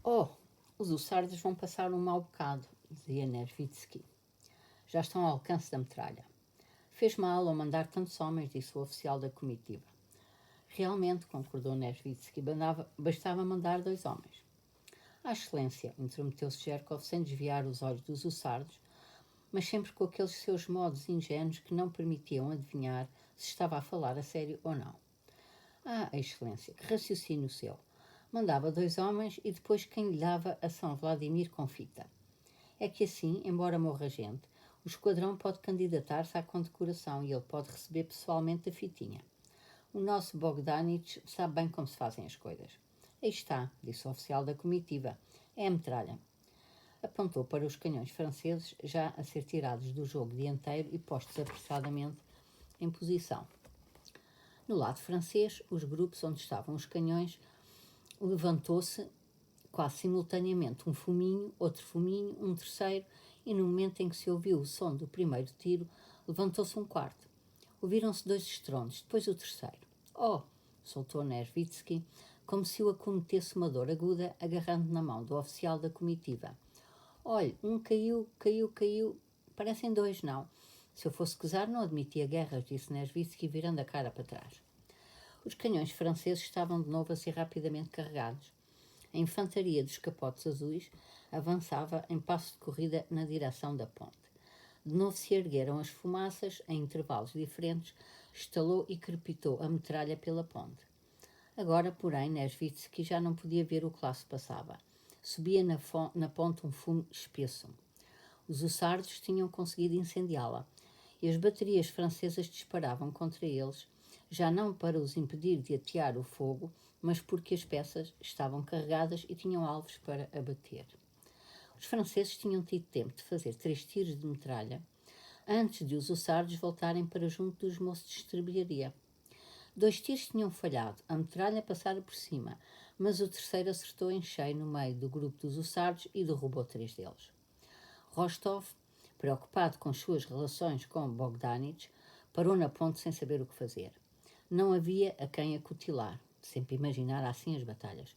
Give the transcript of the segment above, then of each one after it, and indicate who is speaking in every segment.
Speaker 1: Oh, os hussardos vão passar um mau bocado, dizia Nervitsky. Já estão ao alcance da metralha. Fez mal ao mandar tantos homens, disse o oficial da comitiva. Realmente, concordou Nervitsky, bastava mandar 2 homens. A excelência, interrompeu-se Cherkov sem desviar os olhos dos hussardos, mas sempre com aqueles seus modos ingênuos que não permitiam adivinhar se estava a falar a sério ou não. Ah, a excelência, que raciocínio seu! Mandava 2 homens e depois quem lhe dava a São Vladimir com fita. É que assim, embora morra gente, o esquadrão pode candidatar-se à condecoração e ele pode receber pessoalmente a fitinha. O nosso Bogdanich sabe bem como se fazem as coisas. Aí está, disse o oficial da comitiva. É a metralha. Apontou para os canhões franceses já a ser tirados do jogo dianteiro e postos apressadamente em posição. No lado francês, os grupos onde estavam os canhões levantou-se quase simultaneamente um fuminho, outro fuminho, um terceiro, e no momento em que se ouviu o som do primeiro tiro, levantou-se um quarto. Ouviram-se 2 estrondos, depois o terceiro. Oh! Soltou Nervitsky, como se o acometesse uma dor aguda, agarrando na mão do oficial da comitiva. Olhe, um caiu. Parecem 2, não. Se eu fosse czar, não admitia guerras, disse Nervitsky, virando a cara para trás. Os canhões franceses estavam de novo a ser rapidamente carregados. A infantaria dos capotes azuis avançava em passo de corrida na direção da ponte. De novo se ergueram as fumaças, em intervalos diferentes, estalou e crepitou a metralha pela ponte. Agora, porém, Nervitsky já não podia ver o que lá se passava. Subia na ponte um fumo espesso. Os hussardos tinham conseguido incendiá-la e as baterias francesas disparavam contra eles, já não para os impedir de atear o fogo, mas porque as peças estavam carregadas e tinham alvos para abater. Os franceses tinham tido tempo de fazer 3 tiros de metralha antes de os hussardos voltarem para junto dos moços de estrebilharia. 2 tiros tinham falhado, a metralha passara por cima, mas o terceiro acertou em cheio no meio do grupo dos hussardos e derrubou 3 deles. Rostov, preocupado com as suas relações com Bogdanich, parou na ponte sem saber o que fazer. Não havia a quem acutilar, sempre imaginar assim as batalhas,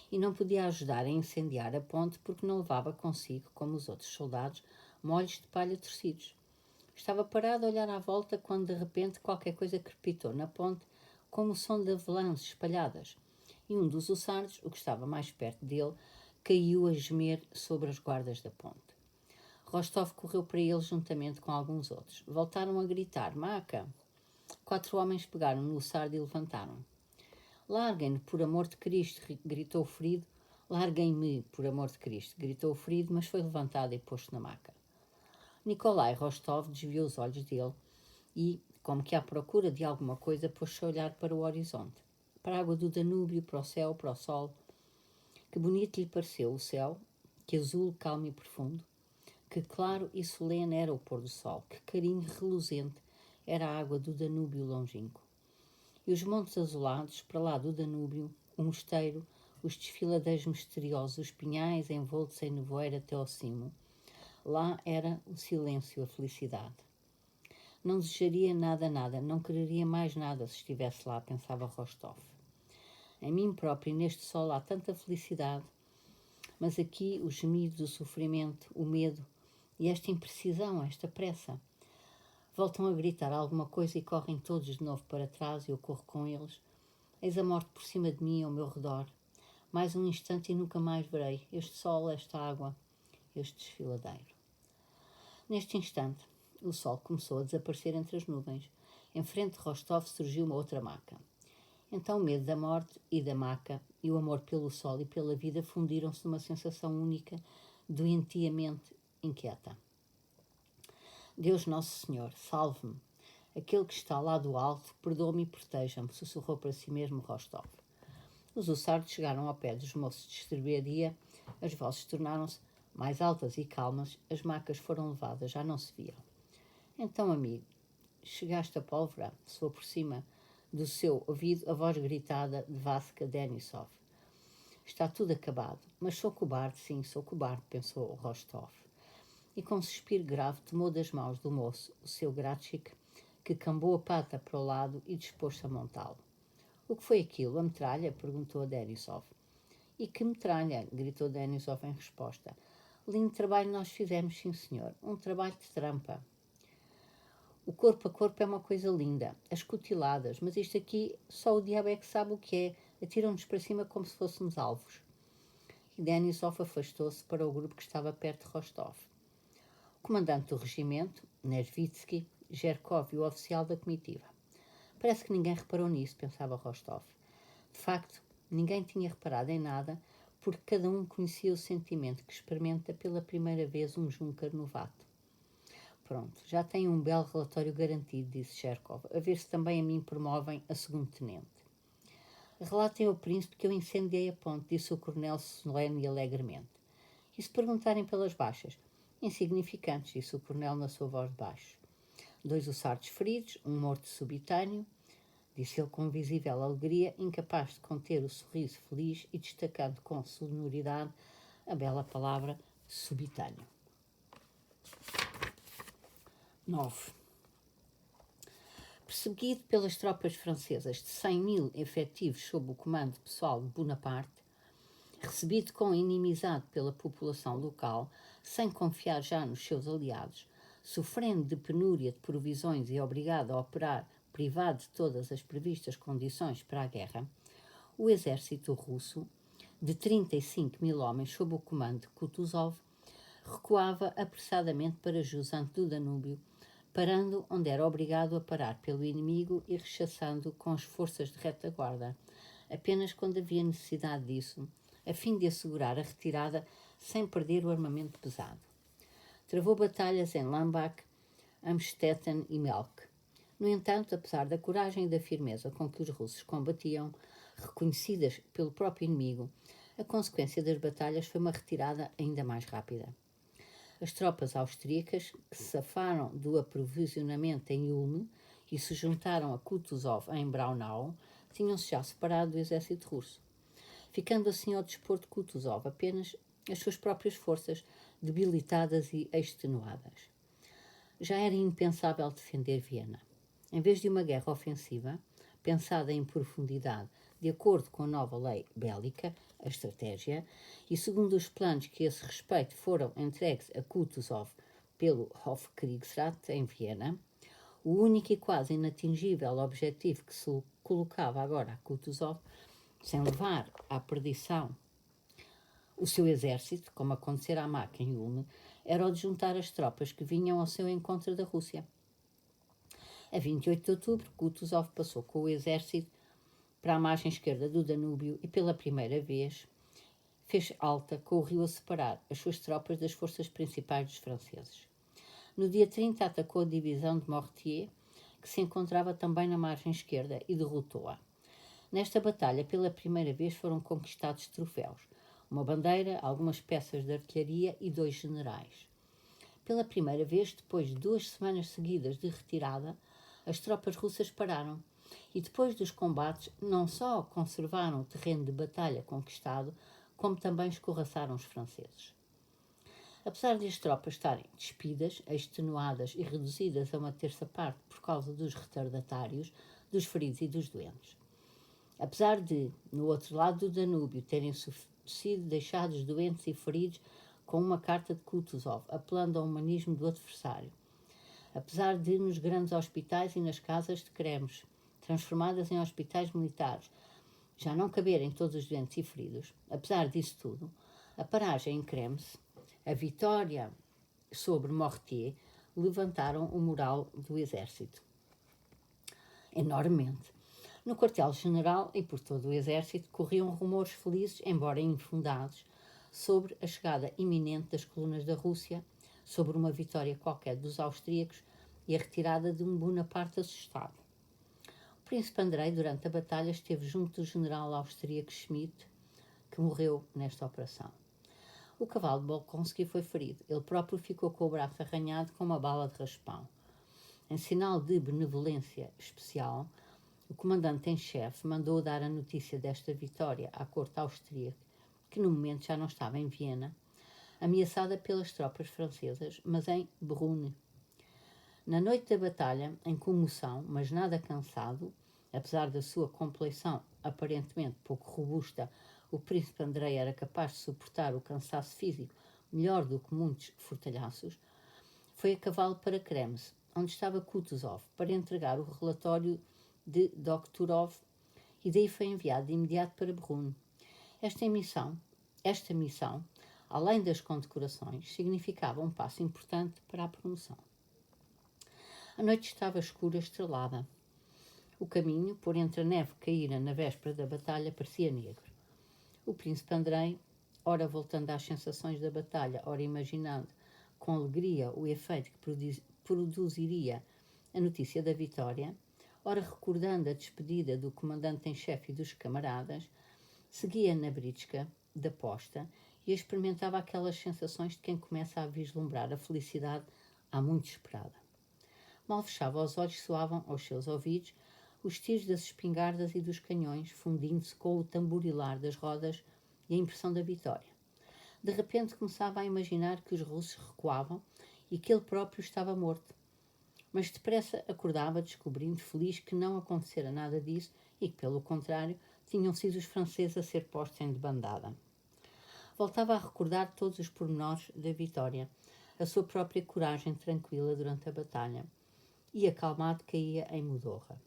Speaker 1: e não podia ajudar a incendiar a ponte porque não levava consigo, como os outros soldados, molhos de palha torcidos. Estava parado a olhar à volta quando de repente qualquer coisa crepitou na ponte como o som de avalanches espalhadas, e um dos hussardos, o que estava mais perto dele, caiu a gemer sobre as guardas da ponte. Rostov correu para ele juntamente com alguns outros. Voltaram a gritar, Maca! 4 homens pegaram no hussardo e levantaram. Larguem-no, por amor de Cristo, gritou o ferido. Larguem-me, por amor de Cristo, gritou o ferido, mas foi levantado e posto na maca. Nikolai Rostov desviou os olhos dele e, como que à procura de alguma coisa, pôs-se a olhar para o horizonte, para a água do Danúbio, para o céu, para o sol. Que bonito lhe pareceu o céu, que azul, calmo e profundo. Que claro e solene era o pôr do sol, que carinho reluzente era a água do Danúbio longínquo. E os montes azulados, para lá do Danúbio, o mosteiro, os desfiladeiros misteriosos, os pinhais envoltos em nevoeiro até ao cimo. Lá era o silêncio, a felicidade. Não desejaria nada, não quereria mais nada se estivesse lá, pensava Rostov. Em mim próprio, neste sol, há tanta felicidade, mas aqui o gemido, o sofrimento, o medo e esta imprecisão, esta pressa. Voltam a gritar alguma coisa e correm todos de novo para trás e eu corro com eles. Eis a morte por cima de mim, ao meu redor. Mais um instante e nunca mais verei este sol, esta água, este desfiladeiro. Neste instante, o sol começou a desaparecer entre as nuvens. Em frente de Rostov surgiu uma outra maca. Então o medo da morte e da maca e o amor pelo sol e pela vida fundiram-se numa sensação única, doentiamente inquieta. Deus Nosso Senhor, salve-me. Aquele que está lá do alto, perdoa-me e proteja-me, sussurrou para si mesmo Rostov. Os hussardos chegaram ao pé dos moços de estrebaria, as vozes tornaram-se mais altas e calmas, as macas foram levadas, já não se viam. Então, amigo, chegaste a pólvora, soou por cima do seu ouvido a voz gritada de Vaska Denisov. Está tudo acabado, mas sou cobarde, sim, sou cobarde, pensou Rostov. E com um suspiro grave tomou das mãos do moço o seu Gratchik, que cambou a pata para o lado e dispôs-se a montá-lo. O que foi aquilo? A metralha? Perguntou a Denisov. E que metralha! Gritou Denisov em resposta. Lindo trabalho nós fizemos, sim senhor. Um trabalho de trampa. O corpo a corpo é uma coisa linda, as cutiladas, mas isto aqui só o diabo é que sabe o que é. Atiram-nos para cima como se fôssemos alvos. E Denisov afastou-se para o grupo que estava perto de Rostov. O comandante do regimento, Nesvitsky, Gerkov e o oficial da comitiva. Parece que ninguém reparou nisso, pensava Rostov. De facto, ninguém tinha reparado em nada, porque cada um conhecia o sentimento que experimenta pela primeira vez um Junker novato. Pronto, já tenho um belo relatório garantido, disse Cherkov, a ver se também a mim promovem a segundo-tenente. Relatem ao príncipe que eu incendiei a ponte, disse o coronel solene e alegremente. E se perguntarem pelas baixas? Insignificantes, disse o coronel na sua voz de baixo. 2 hussardos feridos, um morto subitâneo, disse ele com visível alegria, incapaz de conter o sorriso feliz e destacando com sonoridade a bela palavra subitâneo. 9. Perseguido pelas tropas francesas de 100.000 efetivos sob o comando pessoal de Bonaparte, recebido com inimizade pela população local, sem confiar já nos seus aliados, sofrendo de penúria de provisões e obrigado a operar privado de todas as previstas condições para a guerra, o exército russo, de 35.000 homens sob o comando de Kutuzov, recuava apressadamente para jusante do Danúbio, parando onde era obrigado a parar pelo inimigo e rechaçando com as forças de retaguarda, apenas quando havia necessidade disso, a fim de assegurar a retirada sem perder o armamento pesado. Travou batalhas em Lambach, Amstetten e Melk. No entanto, apesar da coragem e da firmeza com que os russos combatiam, reconhecidas pelo próprio inimigo, a consequência das batalhas foi uma retirada ainda mais rápida. As tropas austríacas, que se safaram do aprovisionamento em Ulm e se juntaram a Kutuzov em Braunau, tinham-se já separado do exército russo, ficando assim ao dispor de Kutuzov apenas as suas próprias forças, debilitadas e extenuadas. Já era impensável defender Viena. Em vez de uma guerra ofensiva, pensada em profundidade, de acordo com a nova lei bélica, a estratégia, e segundo os planos que a esse respeito foram entregues a Kutuzov pelo Hofkriegsrat em Viena, o único e quase inatingível objetivo que se colocava agora a Kutuzov, sem levar à perdição o seu exército, como acontecera à Mack em Ulm, era o de juntar as tropas que vinham ao seu encontro da Rússia. A 28 de outubro, Kutuzov passou com o exército para a margem esquerda do Danúbio e, pela primeira vez, fez alta com o rio a separar as suas tropas das forças principais dos franceses. No dia 30, atacou a divisão de Mortier, que se encontrava também na margem esquerda, e derrotou-a. Nesta batalha, pela primeira vez, foram conquistados troféus, uma bandeira, algumas peças de artilharia e 2 generais. Pela primeira vez, depois de 2 semanas seguidas de retirada, as tropas russas pararam e, depois dos combates, não só conservaram o terreno de batalha conquistado, como também escorraçaram os franceses. Apesar de as tropas estarem despidas, extenuadas e reduzidas a uma terça parte por causa dos retardatários, dos feridos e dos doentes. Apesar de, no outro lado do Danúbio, terem sido deixados doentes e feridos com uma carta de Kutuzov, apelando ao humanismo do adversário. Apesar de, nos grandes hospitais e nas casas de cremes, transformadas em hospitais militares, já não caberem todos os doentes e feridos, apesar disso tudo, a paragem em Krems, a vitória sobre Mortier, levantaram o moral do exército enormemente. No quartel-general e por todo o exército corriam rumores felizes, embora infundados, sobre a chegada iminente das colunas da Rússia, sobre uma vitória qualquer dos austríacos e a retirada de um Bonaparte assustado. O príncipe Andrei, durante a batalha, esteve junto do general austríaco Schmidt, que morreu nesta operação. O cavalo de Bolkonsky foi ferido. Ele próprio ficou com o braço arranhado com uma bala de raspão. Em sinal de benevolência especial, o comandante em chefe mandou dar a notícia desta vitória à corte austríaca, que no momento já não estava em Viena, ameaçada pelas tropas francesas, mas em Brunn. Na noite da batalha, em comoção, mas nada cansado, apesar da sua compleição aparentemente pouco robusta o príncipe Andrei era capaz de suportar o cansaço físico melhor do que muitos fortalhaços, foi a cavalo para Krems, onde estava Kutuzov, para entregar o relatório de Doktorov, e daí foi enviado de imediato para Brno. Esta missão, além das condecorações, significava um passo importante para a promoção. A noite estava escura, estrelada. O caminho, por entre a neve que caíra na véspera da batalha, parecia negro. O príncipe Andrei, ora voltando às sensações da batalha, ora imaginando com alegria o efeito que produziria a notícia da vitória, ora recordando a despedida do comandante em chefe e dos camaradas, seguia na britska da posta e experimentava aquelas sensações de quem começa a vislumbrar a felicidade há muito esperada. Mal fechava os olhos, soavam aos seus ouvidos os tiros das espingardas e dos canhões, fundindo-se com o tamborilar das rodas e a impressão da vitória. De repente começava a imaginar que os russos recuavam e que ele próprio estava morto. Mas depressa acordava, descobrindo feliz que não acontecera nada disso e que, pelo contrário, tinham sido os franceses a ser postos em debandada. Voltava a recordar todos os pormenores da vitória, a sua própria coragem tranquila durante a batalha, e acalmado caía em Modorra.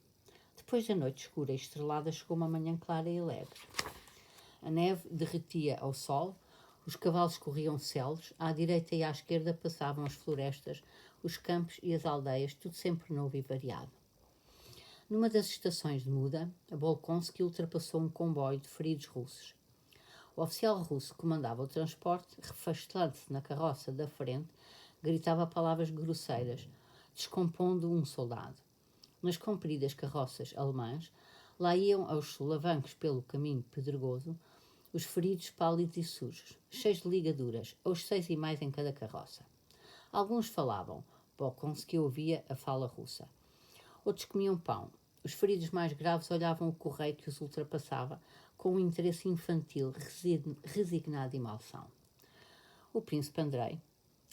Speaker 1: Depois da noite escura e estrelada chegou uma manhã clara e alegre. A neve derretia ao sol, os cavalos corriam celos, à direita e à esquerda passavam as florestas, os campos e as aldeias, tudo sempre novo e variado. Numa das estações de muda, a Bolkonsky ultrapassou um comboio de feridos russos. O oficial russo que comandava o transporte, refastelando-se na carroça da frente, gritava palavras grosseiras, descompondo um soldado. Nas compridas carroças alemãs, lá iam aos solavancos pelo caminho pedregoso, os feridos pálidos e sujos, cheios de ligaduras, aos 6 e mais em cada carroça. Alguns falavam, Bolkonsky ouvia a fala russa. Outros comiam pão. Os feridos mais graves olhavam o correio que os ultrapassava com um interesse infantil, resignado e malsão. O príncipe Andrei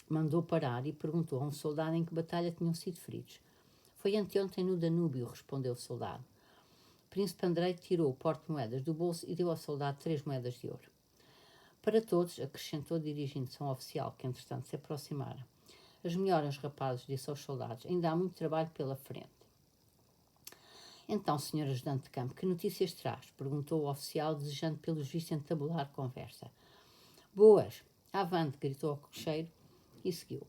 Speaker 1: mandou parar e perguntou a um soldado em que batalha tinham sido feridos. Foi anteontem no Danúbio, respondeu o soldado. O príncipe Andrei tirou o porte-moedas do bolso e deu ao soldado 3 moedas de ouro. Para todos, acrescentou, dirigindo-se a um oficial que entretanto se aproximara. As melhoras, rapazes, disse aos soldados, ainda há muito trabalho pela frente. Então, senhor ajudante de campo, que notícias traz? Perguntou o oficial, desejando pelos vistos entabular conversa. Boas! Avante! Gritou ao cocheiro e seguiu.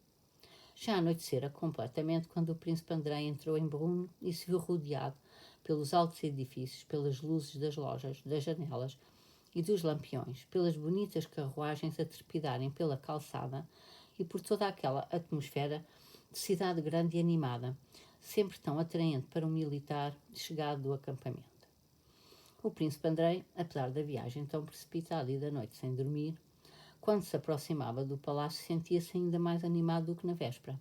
Speaker 1: Já anoitecera completamente quando o príncipe Andrei entrou em Brno e se viu rodeado pelos altos edifícios, pelas luzes das lojas, das janelas e dos lampiões, pelas bonitas carruagens a trepidarem pela calçada e por toda aquela atmosfera de cidade grande e animada, sempre tão atraente para um militar chegado do acampamento. O príncipe Andrei, apesar da viagem tão precipitada e da noite sem dormir, quando se aproximava do palácio sentia-se ainda mais animado do que na véspera.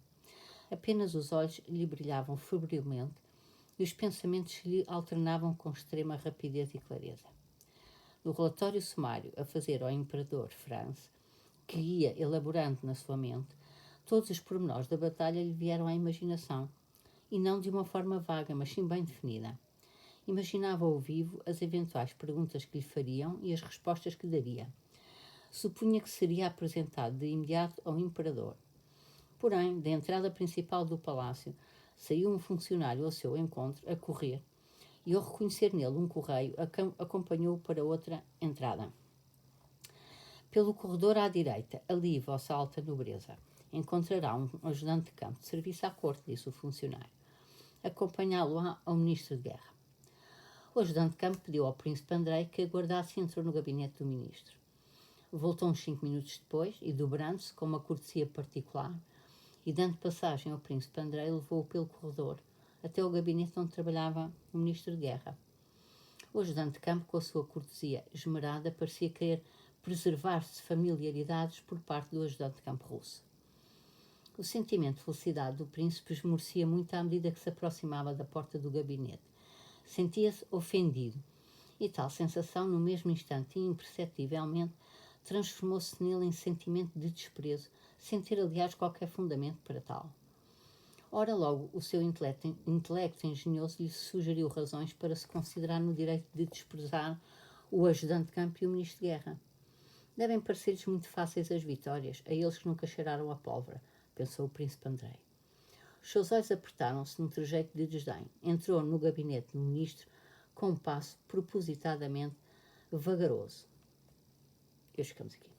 Speaker 1: Apenas os olhos lhe brilhavam febrilmente e os pensamentos lhe alternavam com extrema rapidez e clareza. No relatório sumário a fazer ao imperador Franz, que ia elaborando na sua mente, todos os pormenores da batalha lhe vieram à imaginação, e não de uma forma vaga, mas sim bem definida. Imaginava ao vivo as eventuais perguntas que lhe fariam e as respostas que daria. Supunha que seria apresentado de imediato ao imperador. Porém, da entrada principal do palácio, saiu um funcionário ao seu encontro, a correr, e ao reconhecer nele um correio, acompanhou-o para outra entrada. Pelo corredor à direita, ali, vossa alta nobreza, encontrará um ajudante de campo de serviço à corte, disse o funcionário. Acompanhá-lo ao ministro de guerra. O ajudante de campo pediu ao príncipe Andrei que aguardasse e entrou no gabinete do ministro. Voltou uns 5 minutos depois e, dobrando-se com uma cortesia particular e dando passagem ao príncipe Andrei, levou-o pelo corredor até ao gabinete onde trabalhava o ministro de guerra. O ajudante de campo, com a sua cortesia esmerada, parecia querer preservar-se de familiaridades por parte do ajudante de campo russo. O sentimento de felicidade do príncipe esmorecia muito à medida que se aproximava da porta do gabinete. Sentia-se ofendido, e tal sensação, no mesmo instante e imperceptivelmente, transformou-se nele em sentimento de desprezo, sem ter, aliás, qualquer fundamento para tal. Ora, logo, o seu intelecto engenhoso lhe sugeriu razões para se considerar no direito de desprezar o ajudante de campo e o ministro de guerra. Devem parecer-lhes muito fáceis as vitórias, a eles que nunca cheiraram a pólvora, pensou o príncipe Andrei. Os seus olhos apertaram-se num trejeito de desdém. Entrou no gabinete do ministro com um passo propositadamente vagaroso. E ficamos aqui.